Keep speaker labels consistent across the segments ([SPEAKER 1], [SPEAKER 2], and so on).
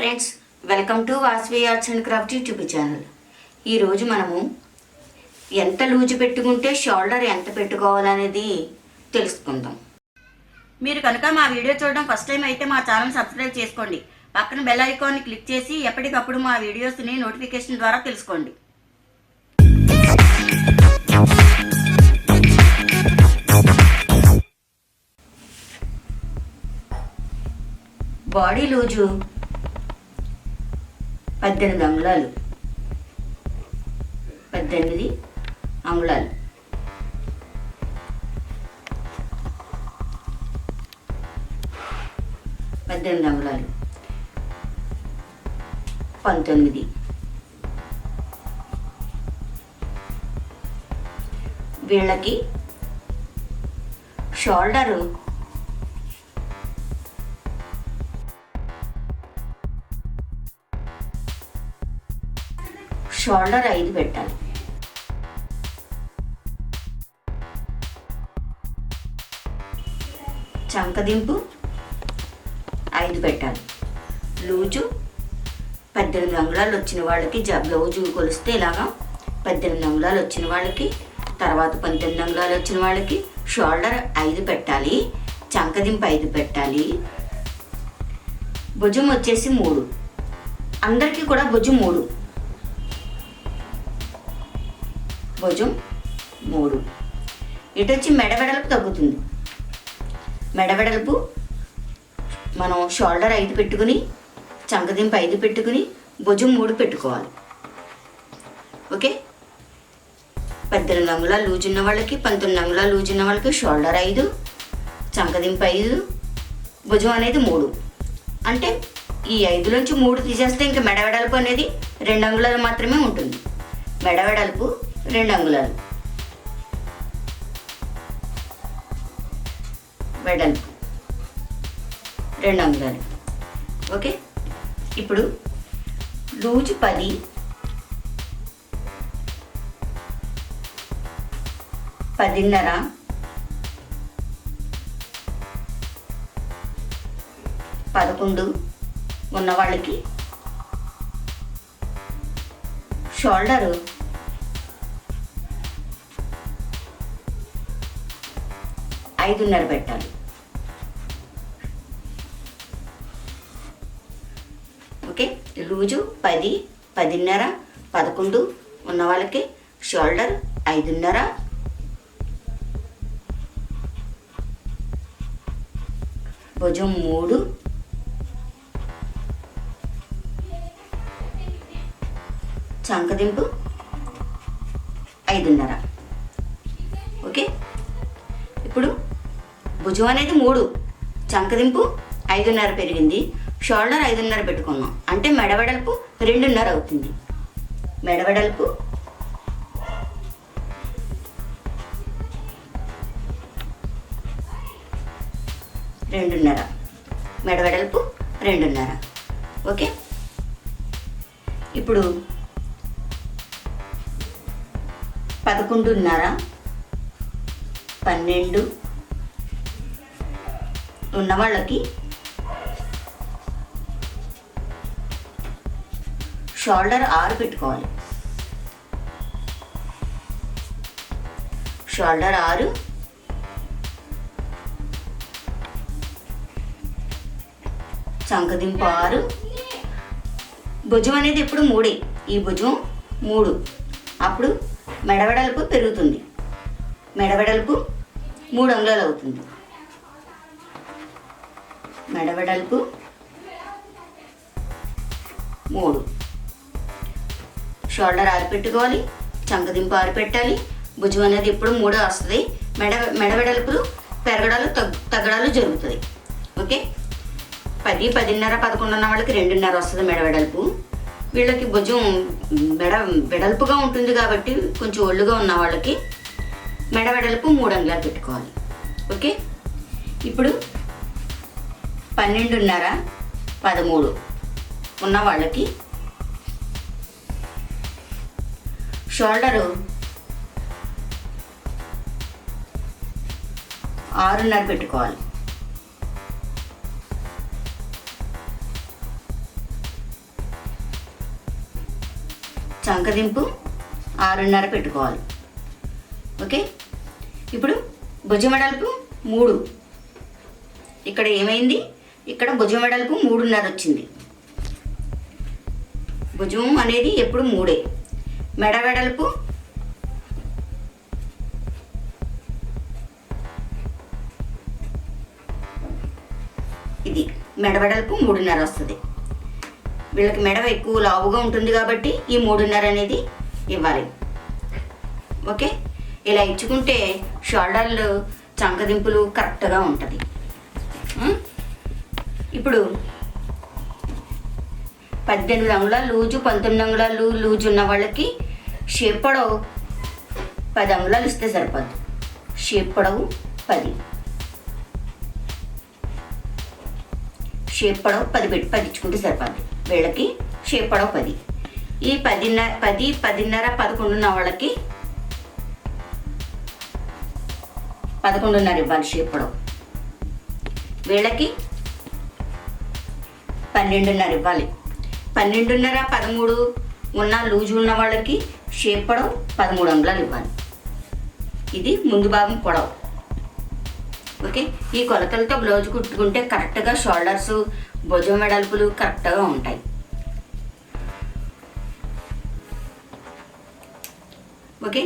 [SPEAKER 1] Friends, welcome to Vasavi arts and craft YouTube channel. ఈరోజు మనము ఎంత లూజు పెట్టుకుంటే షోల్డర్ ఎంత పెట్టుకోవాలనేది తెలుసుకుందాం. మీరు కనుక మా వీడియో చూడడం ఫస్ట్ టైం అయితే మా ఛానల్ సబ్స్క్రైబ్ చేసుకోండి. పక్కన బెల్ ఐకాన్ని క్లిక్ చేసి ఎప్పటికప్పుడు మా వీడియోస్ని నోటిఫికేషన్ ద్వారా తెలుసుకోండి. బాడీ లూజు 18 అంగుళాలు. 18 అంగుళాలు. అంగుళాలు 19. వీళ్ళకి షోల్డరు షోల్డర్ 5 పెట్టాలి. చంకదింపు 5 పెట్టాలి. లూజు 18 అంగుళాలు వచ్చిన వాళ్ళకి బ్లౌజు కొలిస్తే ఇలాగా 18 అంగుళాలు వచ్చిన వాళ్ళకి, తర్వాత 19 అంగుళాలు వచ్చిన వాళ్ళకి షోల్డర్ 5 పెట్టాలి. చంకదింపు 5 పెట్టాలి. భుజం వచ్చేసి 3. అందరికీ కూడా భుజం 3. భుజం 3. ఇటు వచ్చి మెడవెడల్పు తగ్గుతుంది. మెడవెడల్పు మనం షోల్డర్ 5 పెట్టుకుని, చంకదింపు 5 పెట్టుకుని, భుజం 3 పెట్టుకోవాలి. ఓకే. 18 అంగుళాలు లూజ్ ఉన్న వాళ్ళకి, 19 అంగుళాలు లూజ్ ఉన్న వాళ్ళకి షోల్డర్ 5, చంకదింపు 5, భుజం అనేది 3. అంటే ఈ 5లోంచి 3 తీసేస్తే ఇంకా మెడవెడల్పు అనేది 2 అంగుళాలు మాత్రమే ఉంటుంది. మెడవెడల్పు 2 అంగుళాలు. వెడల్పు 2 అంగుళాలు. ఓకే. ఇప్పుడు లూజు 10, పదిన్నర, 11 ఉన్న వాళ్ళకి షోల్డరు 5.5 పెట్టాలి. ఓకే. లూజు 10, 10.5, 11 ఉన్న వాళ్ళకి షోల్డర్ 5.5, భుజం 3, చంకదింపు 5.5. ఓకే. ఇప్పుడు భుజం అనేది 3, చంకదింపు 5.5 పెరిగింది, షోల్డర్ 5.5 పెట్టుకున్నాం. అంటే మెడవెడల్పు 2.5 అవుతుంది. మెడవెడల్పు 2.5, మెడవెడల్పు 2.5. ఓకే. ఇప్పుడు 11.5, 12 ఉన్న వాళ్ళకి షోల్డర్ 6 పెట్టుకోవాలి. షోల్డర్ 6, చంకదింపు 6, భుజం అనేది ఇప్పుడు 3. ఈ భుజం 3. అప్పుడు మెడవెడల్పు పెరుగుతుంది. మెడవెడల్పు 3 అంగుళాలు అవుతుంది. మెడవెడల్పు 3. షోల్డర్ 6 పెట్టుకోవాలి. చంకదింపు 6 పెట్టాలి. భుజం అనేది ఇప్పుడు 3 వస్తుంది. మెడవెడల్పులు పెరగడాలు తగ్గడాలు జరుగుతుంది. ఓకే. 10, 10.5, 11 ఉన్న వాళ్ళకి 2.5 వస్తుంది మెడవెడల్పు. వీళ్ళకి భుజం వెడల్పుగా ఉంటుంది కాబట్టి కొంచెం ఒళ్ళుగా ఉన్న వాళ్ళకి మెడవెడల్పు 3 అంగుళాలు పెట్టుకోవాలి. ఓకే. ఇప్పుడు 12.5, 13 ఉన్న వాళ్ళకి షోల్డరు 6.5 పెట్టుకోవాలి. చంకదింపు 6.5 పెట్టుకోవాలి. ఓకే, ఇప్పుడు భుజం వెడల్పు 3. ఇక్కడ ఏమైంది, ఇక్కడ భుజం వెడల్పు 3.5 వచ్చింది. భుజం అనేది ఎప్పుడు 3. మెడ వెడల్పు ఇది, మెడ వెడల్పు 3.5 వస్తుంది. వీళ్ళకి మెడ ఎక్కువ లావుగా ఉంటుంది కాబట్టి ఈ 3.5 అనేది ఇవ్వాలి. ఓకే, ఇలా ఇచ్చుకుంటే షోల్డర్లు చంకదింపులు కరెక్ట్గా ఉంటుంది. ఇప్పుడు 18 అంగుళాలు లూజు, 19 అంగుళాలు లూజు ఉన్న వాళ్ళకి షేప్ పొడవు 10 అంగుళాలు ఇస్తే సరిపోద్ది. షేప్ పొడవు 10, షేప్ పొడవు 10 పెట్టి 10 ఇచ్చుకుంటే సరిపోద్ది. వీళ్ళకి షేప్ పొడవు 10. ఈ 10, 10.5, 11 ఉన్న వాళ్ళకి 11.5 ఇవ్వాలి షేప్ పొడవు. వీళ్ళకి 12.5 ఇవ్వాలి. 12.5, 13 ఉన్న లూజు ఉన్న వాళ్ళకి షేప్ పొడవు 13 అంగుళాలు ఇవ్వాలి. ఇది ముందు భాగం పొడవు. ఓకే, ఈ కొలతలతో బ్లౌజ్ కుట్టుకుంటే కరెక్ట్గా షోల్డర్స్, భుజం వెడల్పులు కరెక్ట్గా ఉంటాయి. ఓకే,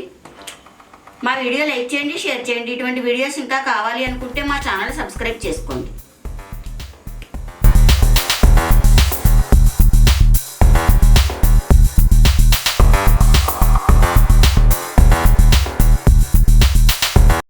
[SPEAKER 1] మా వీడియో లైక్ చేయండి, షేర్ చేయండి. ఇటువంటి వీడియోస్ ఇంకా కావాలి అనుకుంటే మా ఛానల్ సబ్స్క్రైబ్ చేసుకోండి.